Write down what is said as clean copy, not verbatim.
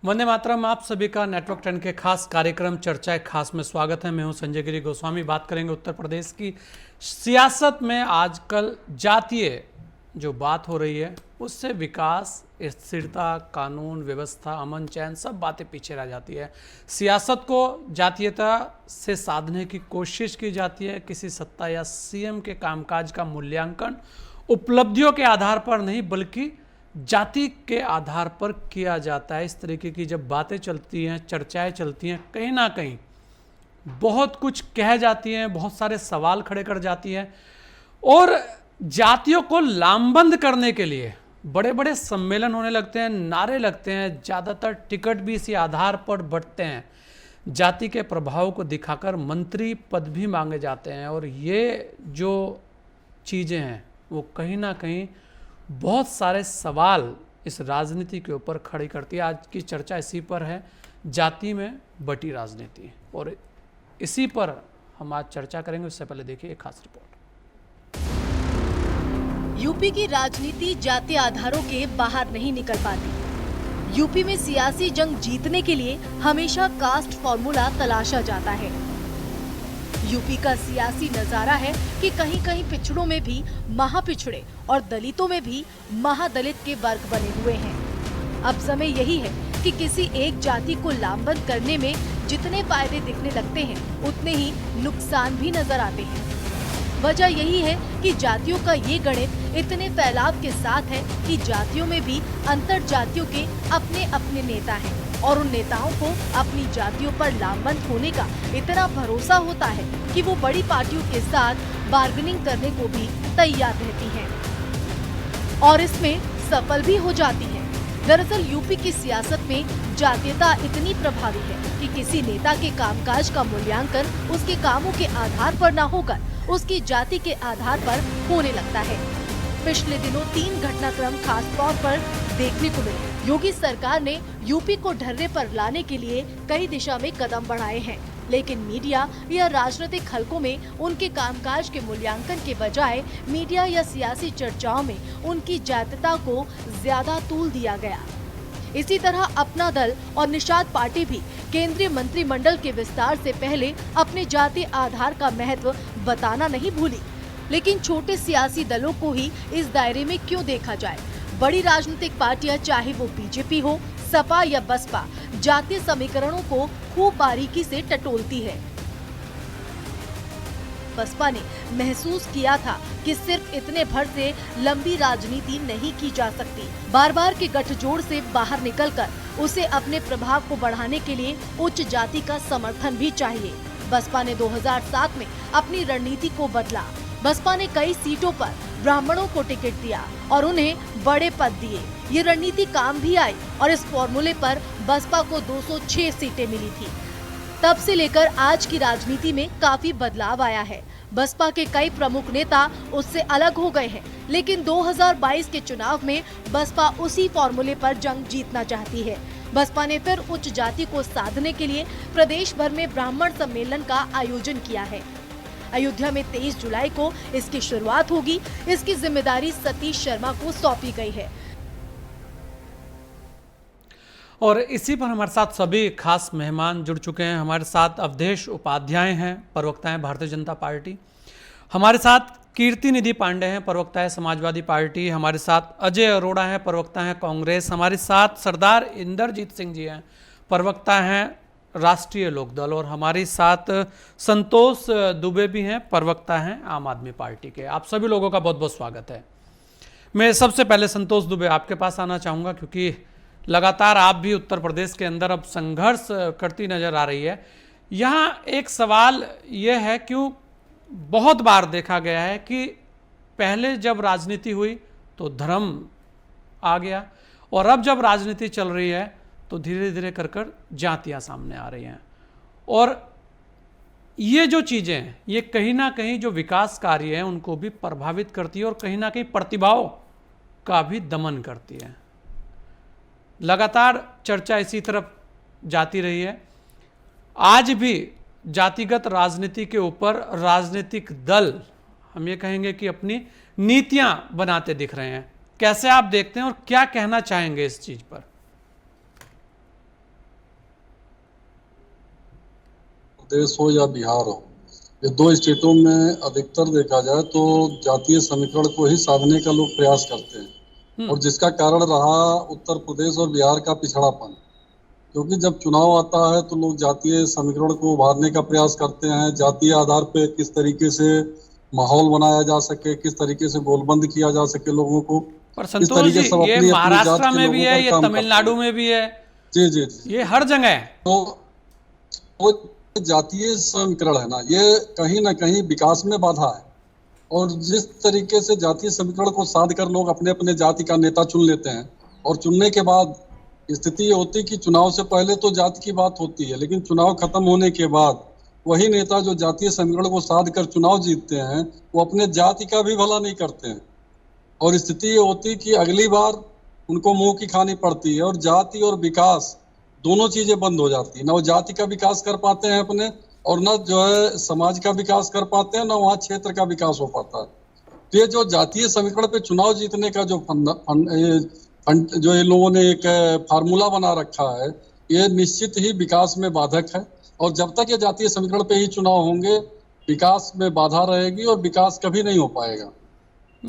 वंदे मातरम। आप सभी का नेटवर्क 10 के खास कार्यक्रम चर्चा खास में स्वागत है। मैं हूं संजय गिरी गोस्वामी। बात करेंगे उत्तर प्रदेश की सियासत में आजकल जातीय जो बात हो रही है उससे विकास, स्थिरता, कानून व्यवस्था, अमन चैन सब बातें पीछे रह जाती है। सियासत को जातीयता से साधने की कोशिश की जाती है। किसी सत्ता या सीएम के कामकाज का मूल्यांकन उपलब्धियों के आधार पर नहीं बल्कि जाति के आधार पर किया जाता है। इस तरीके की जब बातें चलती हैं, चर्चाएं चलती हैं, कहीं ना कहीं बहुत कुछ कह जाती हैं, बहुत सारे सवाल खड़े कर जाती हैं और जातियों को लामबंद करने के लिए बड़े बड़े सम्मेलन होने लगते हैं, नारे लगते हैं, ज़्यादातर टिकट भी इसी आधार पर बढ़ते हैं। जाति के प्रभाव को दिखाकर मंत्री पद भी मांगे जाते हैं और ये जो चीज़ें हैं वो कहीं ना कहीं बहुत सारे सवाल इस राजनीति के ऊपर खड़ी करती है। आज की चर्चा इसी पर है, जाति में बटी राजनीति, और इसी पर हम आज चर्चा करेंगे। उससे पहले देखिए एक खास रिपोर्ट। यूपी की राजनीति जातीय आधारों के बाहर नहीं निकल पाती। यूपी में सियासी जंग जीतने के लिए हमेशा कास्ट फॉर्मूला तलाशा जाता है। यूपी का सियासी नजारा है कि कहीं कहीं पिछड़ों में भी महापिछड़े और दलितों में भी महादलित के वर्ग बने हुए हैं। अब समय यही है कि किसी एक जाति को लामबंद करने में जितने फायदे दिखने लगते हैं उतने ही नुकसान भी नजर आते हैं। वजह यही है कि जातियों का ये गणित इतने फैलाव के साथ है कि जातियों में भी अंतर जातियों के अपने अपने नेता हैं और उन नेताओं को अपनी जातियों पर लामबंद होने का इतना भरोसा होता है कि वो बड़ी पार्टियों के साथ बार्गेनिंग करने को भी तैयार रहती हैं और इसमें सफल भी हो जाती हैं। दरअसल यूपी की सियासत में जातीयता इतनी प्रभावी है कि किसी नेता के कामकाज का मूल्यांकन उसके कामों के आधार पर न होकर उसकी जाति के आधार पर होने लगता है। पिछले दिनों 3 घटनाक्रम खास तौर पर देखने को मिले। योगी सरकार ने यूपी को ढर्रे पर लाने के लिए कई दिशा में कदम बढ़ाए हैं, लेकिन मीडिया या राजनीतिक हलकों में उनके कामकाज के मूल्यांकन के बजाय मीडिया या सियासी चर्चाओं में उनकी जातीयता को ज्यादा तूल दिया गया। इसी तरह अपना दल और निषाद पार्टी भी केंद्रीय मंत्रिमंडल के विस्तार से पहले अपने जातीय आधार का महत्व बताना नहीं भूली। लेकिन छोटे सियासी दलों को ही इस दायरे में क्यों देखा जाए? बड़ी राजनीतिक पार्टियां, चाहे वो बीजेपी हो, सपा या बसपा, जातीय समीकरणों को खूब बारीकी से टटोलती है। बसपा ने महसूस किया था कि सिर्फ इतने भर से लंबी राजनीति नहीं की जा सकती। बार बार के गठजोड़ से बाहर निकलकर उसे अपने प्रभाव को बढ़ाने के लिए उच्च जाति का समर्थन भी चाहिए। बसपा ने 2007 में अपनी रणनीति को बदला। बसपा ने कई सीटों पर ब्राह्मणों को टिकट दिया और उन्हें बड़े पद दिए। ये रणनीति काम भी आई और इस फॉर्मूले पर बसपा को 206 सीटें मिली थी। तब से लेकर आज की राजनीति में काफी बदलाव आया है। बसपा के कई प्रमुख नेता उससे अलग हो गए हैं, लेकिन 2022 के चुनाव में बसपा उसी फॉर्मूले पर जंग जीतना चाहती है। बसपा ने फिर उच्च जाति को साधने के लिए प्रदेश भर में ब्राह्मण सम्मेलन का आयोजन किया है। अयोध्या में 23 जुलाई को इसकी शुरुआत होगी। इसकी जिम्मेदारी सतीश शर्मा को सौंपी गई है और इसी पर हमारे साथ सभी खास मेहमान जुड़ चुके हैं। हमारे साथ अवधेश उपाध्याय हैं, प्रवक्ता हैं भारतीय जनता पार्टी। हमारे साथ कीर्ति निधि पांडे हैं, प्रवक्ता है समाजवादी पार्टी। हमारे साथ अजय अरोड़ा हैं, प्रवक्ता हैं कांग्रेस। हमारे साथ सरदार इंदरजीत सिंह जी हैं, प्रवक्ता हैं राष्ट्रीय लोकदल। और हमारे साथ संतोष दुबे भी हैं, प्रवक्ता हैं आम आदमी पार्टी के। आप सभी लोगों का बहुत बहुत स्वागत है। मैं सबसे पहले संतोष दुबे आपके पास आना चाहूँगा, क्योंकि लगातार आप भी उत्तर प्रदेश के अंदर अब संघर्ष करती नजर आ रही है। यहाँ एक सवाल यह है, क्यों बहुत बार देखा गया है कि पहले जब राजनीति हुई तो धर्म आ गया और अब जब राजनीति चल रही है तो धीरे धीरे कर जातियाँ सामने आ रही हैं। और ये जो चीज़ें हैं ये कहीं ना कहीं जो विकास कार्य हैं उनको भी प्रभावित करती है और कहीं ना कहीं प्रतिभाओं का भी दमन करती है। लगातार चर्चा इसी तरफ जाती रही है। आज भी जातिगत राजनीति के ऊपर राजनीतिक दल, हम ये कहेंगे कि अपनी नीतियां बनाते दिख रहे हैं। कैसे आप देखते हैं और क्या कहना चाहेंगे इस चीज पर? प्रदेश हो या बिहार हो, ये दो स्टेटों में अधिकतर देखा जाए तो जातीय समीकरण को ही साधने का लोग प्रयास करते हैं, और जिसका कारण रहा उत्तर प्रदेश और बिहार का पिछड़ापन। क्योंकि जब चुनाव आता है तो लोग जातीय समीकरण को उभारने का प्रयास करते हैं, जातीय आधार पे किस तरीके से माहौल बनाया जा सके, किस तरीके से गोलबंद किया जा सके लोगों को, पर इस संतोष तरीके जी, से ये अपनी महाराष्ट्र जात के में भी लोगों है, पर ये काम करते तमिलनाडु हैं। में भी है, जी जी जी। ये हर जगह है। तो वो जातीय समीकरण है ना, ये कहीं ना कहीं विकास में बाधा है। और जिस तरीके से जातीय समीकरण को साध कर लोग अपने अपने जाति का नेता चुन लेते हैं, और चुनने के बाद स्थिति ये होती कि चुनाव से पहले तो जाति की बात होती है, लेकिन चुनाव खत्म होने के बाद वही नेता जो जातीय समीकरण को साध कर चुनाव जीतते हैं, वो अपने जाति का भी भला नहीं करते हैं। और स्थिति ये होती कि अगली बार उनको मुंह की खानी पड़ती है, और जाति और विकास दोनों चीजें बंद हो जाती है। ना वो जाति का विकास कर पाते हैं अपने, और ना जो है समाज का विकास कर पाते हैं, ना वहाँ क्षेत्र का विकास हो पाता है। तो ये जो जातीय समीकरण पे चुनाव जीतने का जो जो ये लोगों ने एक फार्मूला बना रखा है, ये निश्चित ही विकास में बाधक है। और जब तक ये जातीय समीकरण पे ही चुनाव होंगे, विकास में बाधा रहेगी और विकास कभी नहीं हो पाएगा।